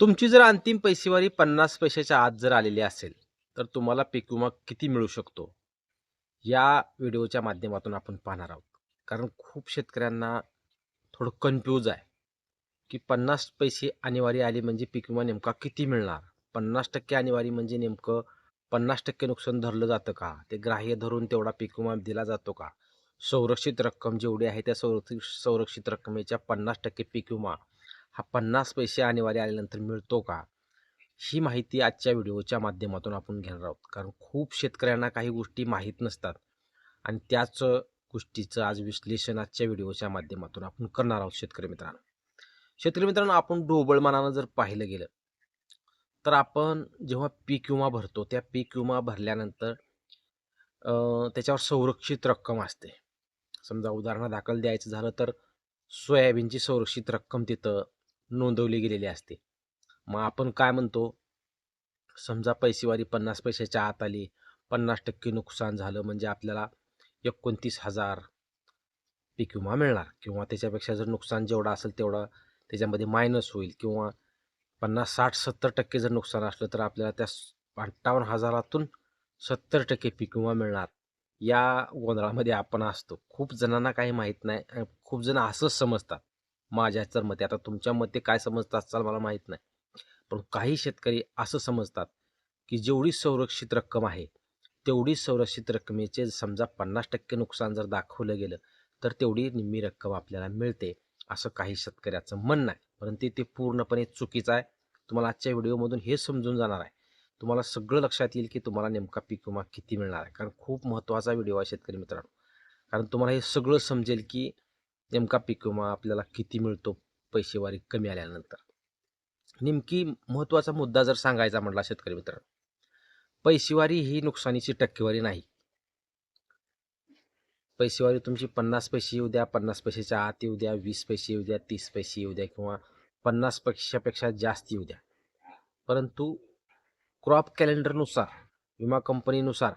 तुमची जर अंतिम पैसेवारी 50 पैशाच्या आत जर आलेली असेल तर तुम्हाला पीक विमा किती मिळू शकतो या व्हिडिओच्या माध्यमातून आपण पाहणार आहोत. कारण खूप शेतकऱ्यांना थोडं कन्फ्यूज आहे की 50 पैसे आणेवारी आली म्हणजे पीक विमा नेमका किती मिळणार. 50% आणेवारी म्हणजे नेमकं 50% नुकसान धरलं जातं का, ते ग्राह्य धरून तेवढा पीक विमा दिला जातो का, संरक्षित रक्कम जेवढी आहे त्या संरक्षित रकमेच्या 50% पीक विमा हा 50 पैसे आणेवारी आल्यानंतर मिळतो का, ही माहिती आजच्या व्हिडिओच्या माध्यमातून आपण घेणार आहोत. कारण खूप शेतकऱ्यांना काही गोष्टी माहीत नसतात आणि त्याच गोष्टीचं आज विश्लेषण आजच्या व्हिडिओच्या माध्यमातून आपण करणार आहोत. शेतकरी मित्रांनो, आपण ढोबळ मनानं जर पाहिलं गेलं तर आपण जेव्हा पीक विमा भरतो त्या पीक विमा भरल्यानंतर त्याच्यावर संरक्षित रक्कम असते. समजा उदाहरणादाखल द्यायचं झालं तर सोयाबीनची संरक्षित रक्कम तिथं नोंदवली गेलेली असते. मग आपण काय म्हणतो, समजा पैसेवारी 50 पैशाच्या आत आली, 50% नुकसान झालं म्हणजे आपल्याला 29,000 पीक विमा मिळणार, किंवा त्याच्यापेक्षा जर नुकसान जेवढं असेल तेवढं त्याच्यामध्ये मायनस होईल, किंवा 50, 60, 70% जर नुकसान असलं तर आपल्याला त्या 58,000तून 70% पीक विमा मिळणार. या गोंधळामध्ये आपण असतो. खूप जणांना काही माहीत नाही. खूप जण असंच समजतात. माझ्या तर मते, आता तुमच्या मते काय समजतात असाल मला माहीत नाही, पण काही शेतकरी असं समजतात की जेवढी संरक्षित रक्कम आहे तेवढी संरक्षित रकमेचे समजा 50% नुकसान जर दाखवलं गेलं तर तेवढी निम्मी रक्कम आपल्याला मिळते, असं काही शेतकऱ्याचं म्हणणं आहे. परंतु ते पूर्णपणे चुकीचं आहे. तुम्हाला आजच्या व्हिडिओमधून हे समजून जाणार आहे, तुम्हाला सगळं लक्षात येईल की तुम्हाला नेमका पीक विमा किती मिळणार आहे. कारण खूप महत्त्वाचा व्हिडिओ आहे शेतकरी मित्रांनो. कारण तुम्हाला हे सगळं समजेल की नेमका पीक विमा आपल्याला किती मिळतो पैसेवारी कमी आल्यानंतर. नेमकी महत्त्वाचा मुद्दा जर सांगायचा म्हटला शेतकरी मित्रांनो, पैसेवारी ही नुकसानीची टक्केवारी नाही. पैसेवारी तुमची 50 पैसे येऊ द्या, 50 पैशाच्या आत येऊ द्या, 20 पैसे येऊ द्या, 30 पैसे येऊ द्या, किंवा 50 पैशापेक्षा जास्त येऊ द्या, परंतु क्रॉप कॅलेंडरनुसार, विमा कंपनीनुसार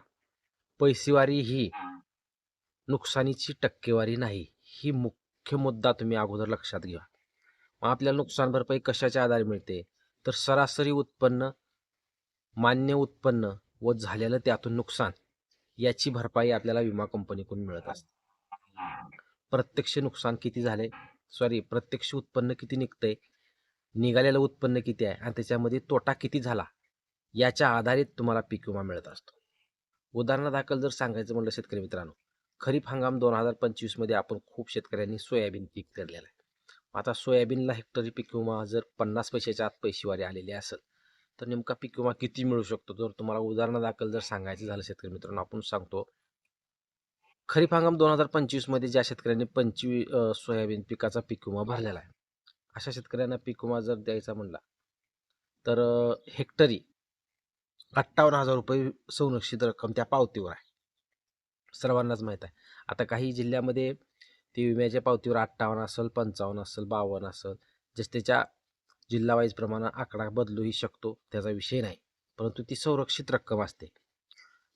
पैसेवारी ही नुकसानीची टक्केवारी नाही. ही मुख्य मुद्दा तुम्ही अगोदर लक्षात घ्या. मग आपल्याला नुकसान भरपाई कशाच्या आधारे मिळते, तर सरासरी उत्पन्न, मान्य उत्पन्न व झालेलं त्यातून नुकसान याची भरपाई आपल्याला विमा कंपनीकडून मिळत असते. प्रत्यक्ष नुकसान किती झाले, प्रत्यक्ष उत्पन्न किती निघतंय, निघालेलं उत्पन्न किती आहे आणि त्याच्यामध्ये तोटा किती झाला, याच्या आधारित तुम्हाला पीक विमा मिळत असतो. उदाहरणादाखल जर सांगायचं म्हटलं शेतकरी मित्रांनो, खरीप हंगाम 2025 मध्ये आपण खूप शेतकऱ्यांनी सोयाबीन पीक पेरलेलं आहे. आता सोयाबीनला हेक्टरी पीक विमा जर 50 पैशाच्या आत पैसेवारी आलेली असेल तर नेमका पीक विमा किती मिळू शकतो. जर तुम्हाला उदाहरणादाखल जर सांगायचं झालं शेतकरी मित्रांनो, आपण सांगतो खरीप हंगाम 2025 मध्ये ज्या शेतकऱ्यांनी 25 सोयाबीन पिकाचा पीक विमा भरलेला आहे, अशा शेतकऱ्यांना पीक विमा जर द्यायचा म्हणला तर हेक्टरी 58,000 रुपये संरक्षित रक्कम त्या पावतीवर आहे. सर्वांनाच माहीत आहे. आता काही जिल्ह्यामध्ये ती विम्याच्या पावतीवर 58 असेल, 55 असेल, 52 असेल, जस त्याच्या जिल्हा वाईज प्रमाणे आकडा बदलूही शकतो, त्याचा विषय नाही. परंतु ती संरक्षित रक्कम असते.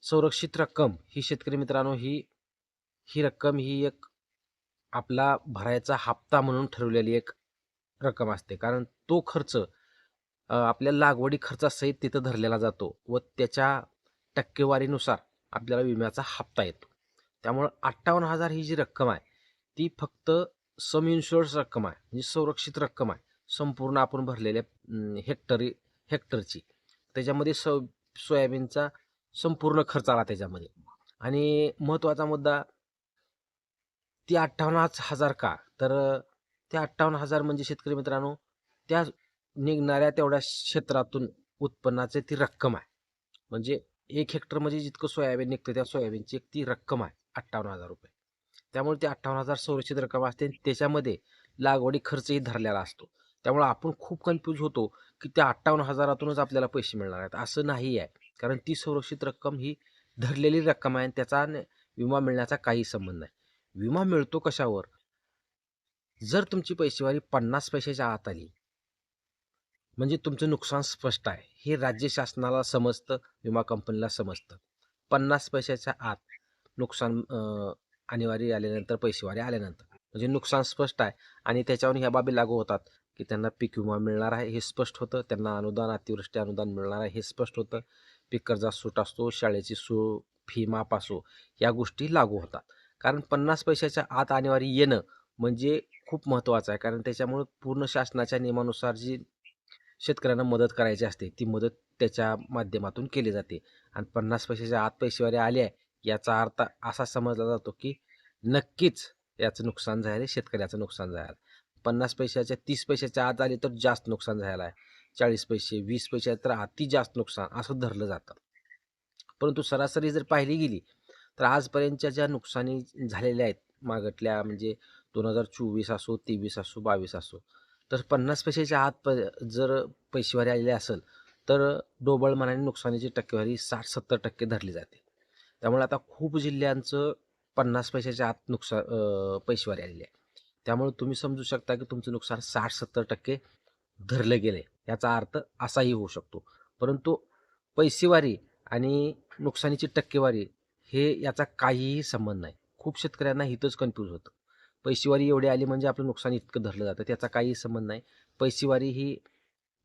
संरक्षित रक्कम ही शेतकरी मित्रांनो, ही रक्कम ही एक आपला भरायचा हप्ता म्हणून ठरवलेली एक रक्कम असते. कारण तो खर्च आपल्या लागवडी खर्चासहित तिथं धरलेला जातो व त्याच्या टक्केवारीनुसार आपल्याला विम्याचा हप्ता येतो. त्यामुळं 58,000 ही जी रक्कम आहे ती फक्त सम इन्शुअर्स रक्कम आहे, म्हणजे संरक्षित रक्कम आहे संपूर्ण आपण भरलेल्या हेक्टरची. त्याच्यामध्ये सोयाबीनचा संपूर्ण खर्च आला त्याच्यामध्ये. आणि महत्त्वाचा मुद्दा, ती 58,000 का, तर त्या 58,000 म्हणजे शेतकरी मित्रांनो त्या निघणाऱ्या तेवढ्या क्षेत्रातून उत्पन्नाची ती रक्कम आहे. म्हणजे 1 हेक्टर म्हणजे जितकं सोयाबीन निघतं त्या सोयाबीनची एक ती रक्कम आहे 58,000 रुपये. त्यामुळे ते 58,000 संरक्षित रक्कम असते, त्याच्यामध्ये लागवडी खर्चही धरलेला असतो. त्यामुळे आपण खूप कन्फ्यूज होतो की त्या 58,000तूनच आपल्याला पैसे मिळणार आहेत. असं नाही आहे. कारण ती संरक्षित रक्कम ही धरलेली रक्कम आहे आणि त्याचा विमा मिळण्याचा काही संबंध नाही. विमा मिळतो कशावर, जर तुमची पैसेवारी 50 पैशाच्या आत आली म्हणजे तुमचं नुकसान स्पष्ट आहे, हे राज्य शासनाला समजतं, विमा कंपनीला समजतं. 50 पैशाच्या आत नुकसान आणेवारी आल्यानंतर, पैसेवारी आल्यानंतर म्हणजे नुकसान स्पष्ट आहे आणि त्याच्यावर ह्या बाबी लागू होतात की त्यांना पीक विमा मिळणार आहे हे स्पष्ट होतं, त्यांना अनुदान अतिवृष्टी अनुदान मिळणार आहे हे स्पष्ट होतं, पीक कर्जात सूट असतो, शाळेची फी माफ असो, या गोष्टी लागू होतात. कारण 50 पैशाच्या आत आणेवारी येणं म्हणजे खूप महत्त्वाचं आहे. कारण त्याच्यामुळे पूर्ण शासनाच्या नियमानुसार जी शेतकऱ्यांना मदत करायची असते ती मदत त्याच्या माध्यमातून केली जाते. आणि 50 पैशाच्या आत पैसेवारी आले आहे याचा अर्थ असा समजला जातो की नक्कीच याचं नुकसान झालं आहे, शेतकऱ्याचं नुकसान झालं आहे. 50 पैशाच्या 30 पैशाच्या आत आले तर जास्त नुकसान झालं आहे, 40 पैसे 20 पैसे तर अति जास्त नुकसान असं धरलं जातं. परंतु सरासरी जर पाहिली गेली तर आजपर्यंतच्या ज्या नुकसानी झालेल्या आहेत मागटल्या म्हणजे 2024 असो 23 असो 22 असो, तर 50 पैशाच्या आत जर पैसेवारी आलेली असेल तर डोबळ मनाने नुकसानीची टक्केवारी 60-70% धरली जाते. त्यामुळे आता खूप जिल्ह्यांचं 50 पैशाच्या आत पैसेवारी आलेली आहे. त्यामुळे तुम्ही समजू शकता की तुमचं नुकसान 60-70% धरलं गेले. याचा अर्थ असाही होऊ शकतो. परंतु पैसेवारी आणि नुकसानीची टक्केवारी हे याचा काहीही संबंध नाही. खूप शेतकऱ्यांना इथंच कन्फ्यूज होतं. पैसेवारी एवढी आली म्हणजे आपलं नुकसान इतकं धरलं जातं, त्याचा काहीही संबंध नाही. पैसेवारी ही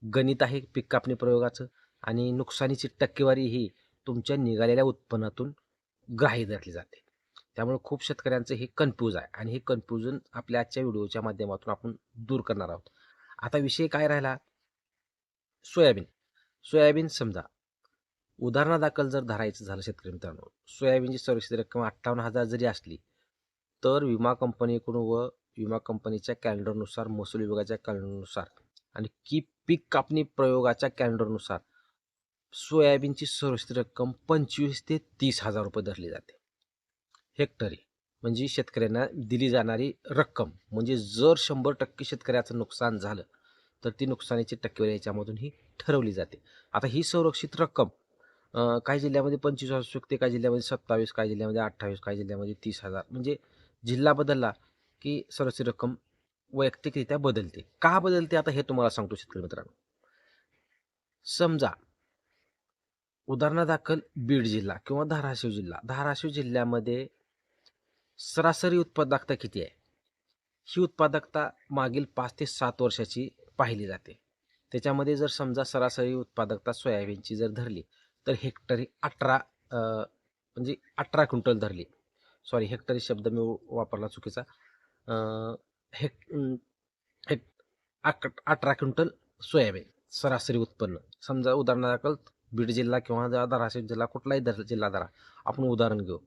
गणित आहे पीक कापणी प्रयोगाचं आणि नुकसानीची टक्केवारी ही तुमच्या निघालेल्या उत्पन्नातून ग्राह्य धरली जाते. त्यामुळे खूप शेतकऱ्यांचं हे कन्फ्यूज आहे आणि हे कन्फ्युजन आपल्या आजच्या व्हिडिओच्या माध्यमातून आपण दूर करणार आहोत. आता विषय काय राहिला? सोयाबीन. सोयाबीन समजा उदाहरणादाखल जर धरायचं झालं शेतकरी मित्रांनो, सोयाबीनची सुरक्षित रक्कम 58,000 जरी असली तर विमा कंपनीकडून व विमा कंपनीच्या कॅलेंडरनुसार, महसूल विभागाच्या कॅलेंडरनुसार आणि पीक कापणी प्रयोगाच्या कॅलेंडरनुसार सोयाबीनची सुरक्षित रक्कम 25 ते 30,000 रुपये धरली जाते हेक्टरी. म्हणजे शेतकऱ्यांना दिली जाणारी रक्कम. म्हणजे जर 100% शेतकऱ्याचं नुकसान झालं तर ती नुकसानीची टक्केवारी याच्यामधून ही ठरवली जाते. आता ही संरक्षित रक्कम काही जिल्ह्यामध्ये 25 असू शकते, काही जिल्ह्यामध्ये 27, काही जिल्ह्यामध्ये 28, काही जिल्ह्यामध्ये 30,000. म्हणजे जिल्हा बदलला की सुरक्षित रक्कम वैयक्तिकरित्या बदलते. का बदलते आता हे तुम्हाला सांगतो शेतकरी मित्रांनो. समजा उदाहरणादाखल बीड जिल्हा किंवा धाराशिव जिल्ह्यामध्ये सरासरी उत्पादकता किती आहे? ही उत्पादकता मागील 5 ते 7 वर्षाची पाहिली जाते. त्याच्यामध्ये जर समजा सरासरी उत्पादकता सोयाबीनची जर धरली तर हेक्टरी 18 म्हणजे 18 क्विंटल धरली. सॉरी, हेक्टरी शब्द मी वापरला चुकीचा. हेक 18 क्विंटल सोयाबीन सरासरी उत्पन्न. समजा उदाहरणादाखल बीड जिल्हा किंवा धाराशिव जिल्हा कुठलाही जिल्हा धरा, आपण उदाहरण घेऊ.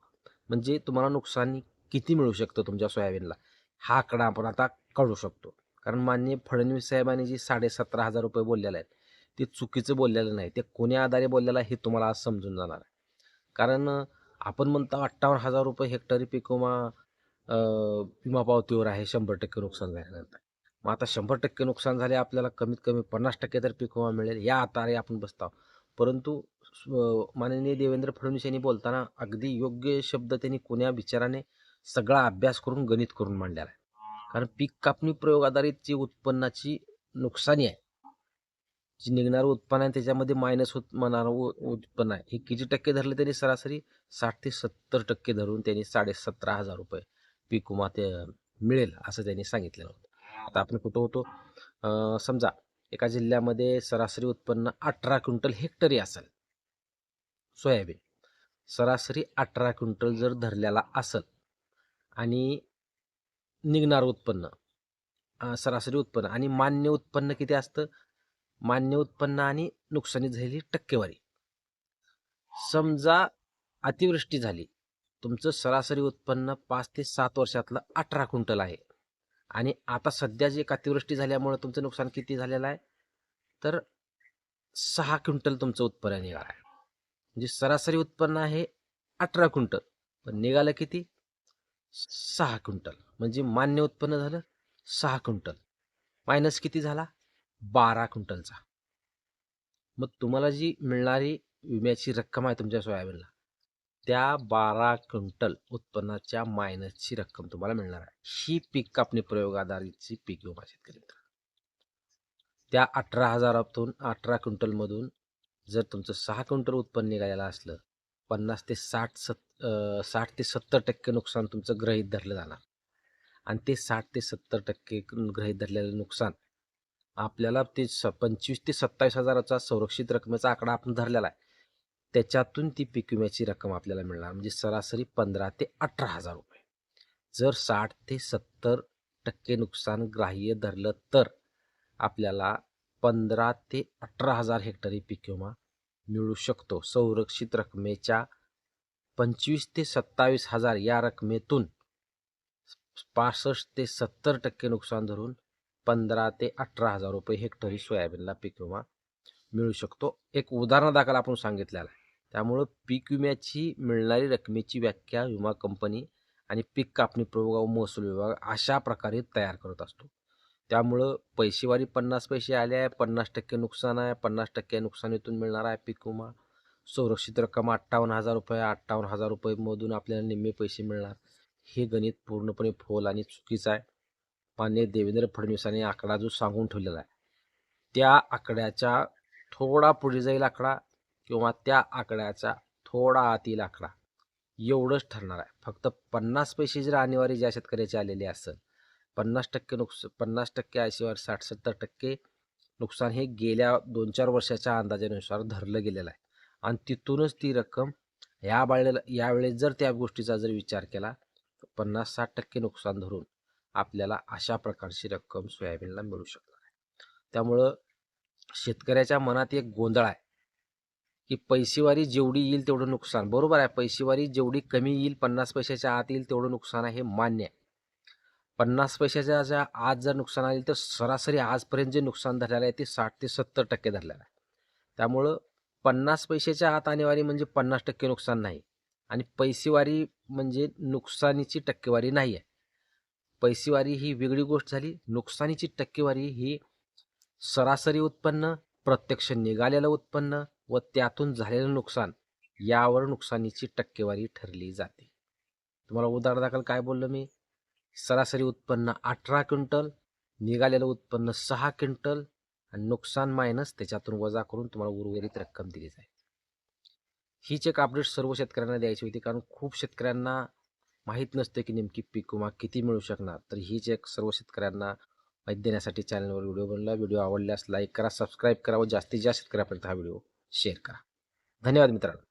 म्हणजे तुम्हाला नुकसान किती मिळू शकतं तुमच्या सोयाबीनला हा आकडा आपण आता काढू शकतो. कारण माननीय फडणवीस साहेबांनी जी 17,500 रुपये बोललेले आहेत ते चुकीचं बोललेलं नाही. ते कोण्या आधारे बोललेलं आहे हे तुम्हाला आज समजून जाणार आहे. कारण आपण म्हणतो 58,000 रुपये हेक्टरी पीक विमा पावतीवर आहे 100% नुकसान झाल्यानंतर. मग आता 100% नुकसान झाले आपल्याला कमीत कमी 50% तर पीक विमा मिळेल या आधारे आपण बसतो. परंतु माननीय देवेंद्र फडणवीस यांनी बोलताना अगदी योग्य शब्द त्यांनी कोण्या विचाराने सगळा अभ्यास करून गणित करून मांडलेला आहे. कारण पीक कापणी प्रयोग आधारित जी उत्पन्नाची नुकसानी आहे, जी निघणारं उत्पन्न आहे त्याच्यामध्ये मायनस होणारं उत्पन्न आहे हे किती टक्के धरले त्यांनी सरासरी 60 ते 70% धरून त्यांनी 17,500 रुपये पीक विमा ते मिळेल असं त्यांनी सांगितलेलं होतं. आता आपण कुठं होतो? समजा एका जिल्ह्यामध्ये सरासरी उत्पन्न 18 क्विंटल हेक्टरी असेल सोयाबीन, सरासरी 18 क्विंटल जर धरलेला असेल आणि निघणारं उत्पन्न सरासरी उत्पन्न आणि मान्य उत्पन्न किती असतं? मान्य उत्पन्न आणि नुकसानी झालेली टक्केवारी. समजा अतिवृष्टी झाली, तुमचं सरासरी उत्पन्न 5 ते 7 वर्षातलं 18 क्विंटल आहे आणि आता सध्या जे अतिवृष्टी झाल्यामुळे तुमचं नुकसान किती झालेलं आहे तर 6 क्विंटल तुमचं उत्पन्न निघालं आहे. म्हणजे सरासरी उत्पन्न आहे 18 क्विंटल पण निघालं किती? 6 क्विंटल. म्हणजे मान्य उत्पन्न झालं 6 क्विंटल मायनस किती झाला? 12 क्विंटलचा. मग तुम्हाला जी मिळणारी विम्याची रक्कम आहे तुमच्या सोयाबीनला त्या 12 क्विंटल उत्पन्नाच्या मायनसची रक्कम तुम्हाला मिळणार आहे. ही पीक कापणी प्रयोग आधारितची पीक विमा शेतकरी. त्या 18,000तून 18 क्विंटलमधून जर तुमचं 6 क्विंटल उत्पन्न निघालेलं असलं 50 ते 60 ते 70% नुकसान तुमचं गृहीत धरलं जाणार आणि ते 60 ते 70% गृहीत धरलेलं नुकसान आपल्याला ते 25 ते 27,000चा संरक्षित रकमेचा आकडा आपण धरलेला आहे. त्याच्यातून ती पीक विम्याची रक्कम आपल्याला मिळणार म्हणजे सरासरी 15 ते 18,000 रुपये. जर 60 ते 70% नुकसान ग्राह्य धरलं तर आपल्याला 15 ते 18,000 हेक्टरी पीक विमा मिळू शकतो. संरक्षित रकमेच्या 25 ते 27,000 या रकमेतून 65 ते 70% नुकसान धरून 15 ते 18,000 रुपये हेक्टरी सोयाबीनला पीक विमा मिळू शकतो. एक उदाहरणादाखल आपण सांगितलेलं आहे. त्यामुळं पीक विम्याची मिळणारी रकमेची व्याख्या विमा कंपनी आणि पीक कापणी प्रयोग व महसूल विभाग अशा प्रकारे तयार करत असतो. त्यामुळं पैसेवारी 50 पैसे आले आहे, 50% नुकसान आहे, 50% नुकसानीतून मिळणार आहे पीक विमा. संरक्षित रक्कम 58,000 रुपये, 58,000 रुपये मधून आपल्याला निम्मे पैसे मिळणार. हे गणित पूर्णपणे फोल आणि चुकीचं आहे. माननीय देवेंद्र फडणवीसांनी आकडा जो सांगून ठेवलेला आहे त्या आकड्याच्या थोडा पुढे जाईल आकडा किंवा त्या आकड्याचा थोडा आतील आकडा एवढंच ठरणार आहे. फक्त 50 पैसे जर आणेवारी ज्या शेतकऱ्याचे आलेले असेल 50% ऐंशीवर 60-70% नुकसान हे गेल्या 2-4 वर्षाच्या अंदाजानुसार धरलं गेलेलं आहे आणि तिथूनच ती रक्कम यावेळेस जर त्या गोष्टीचा जर विचार केला तर 50-60% नुकसान धरून आपल्याला अशा प्रकारची रक्कम सोयाबीनला मिळू शकणार आहे. त्यामुळं शेतकऱ्याच्या मनात एक गोंधळ आहे की पैसेवारी जेवढी येईल तेवढं नुकसान. बरोबर आहे, पैसेवारी जेवढी कमी येईल 50 पैशाच्या आत येईल तेवढं नुकसान आहे, हे मान्य आहे. 50 पैशाच्या आत जर नुकसान आले तर सरासरी आजपर्यंत जे नुकसान धरलेलं आहे ते 60 ते 70% धरलेलं आहे. त्यामुळं 50 पैशाच्या आत आणेवारी म्हणजे 50% नुकसान नाही आणि पैसेवारी म्हणजे नुकसानीची टक्केवारी नाही आहे. पैसेवारी ही वेगळी गोष्ट झाली. नुकसानीची टक्केवारी ही सरासरी उत्पन्न, प्रत्यक्ष निघालेलं उत्पन्न व त्यातून झालेलं नुकसान यावर नुकसानीची टक्केवारी ठरली जाते. तुम्हाला उदाहरणादाखल काय बोललो मी? सरासरी उत्पन्न 18 क्विंटल, निघालेलं उत्पन्न 6 क्विंटल आणि नुकसान मायनस त्याच्यातून वजा करून तुम्हाला उर्वरित रक्कम दिली जाईल. हीच एक अपडेट सर्व शेतकऱ्यांना द्यायची होती, कारण खूप शेतकऱ्यांना माहीत नसते की नेमकी पीक विमा किती मिळू शकणार. तर हीच एक सर्व शेतकऱ्यांना माहिती देण्यासाठी चॅनलवर व्हिडिओ बनवला. व्हिडिओ आवडल्यास लाईक करा, सबस्क्राईब करा व जास्तीत जास्त शेतकऱ्यापर्यंत हा व्हिडिओ शेअर करा. धन्यवाद मित्रांनो.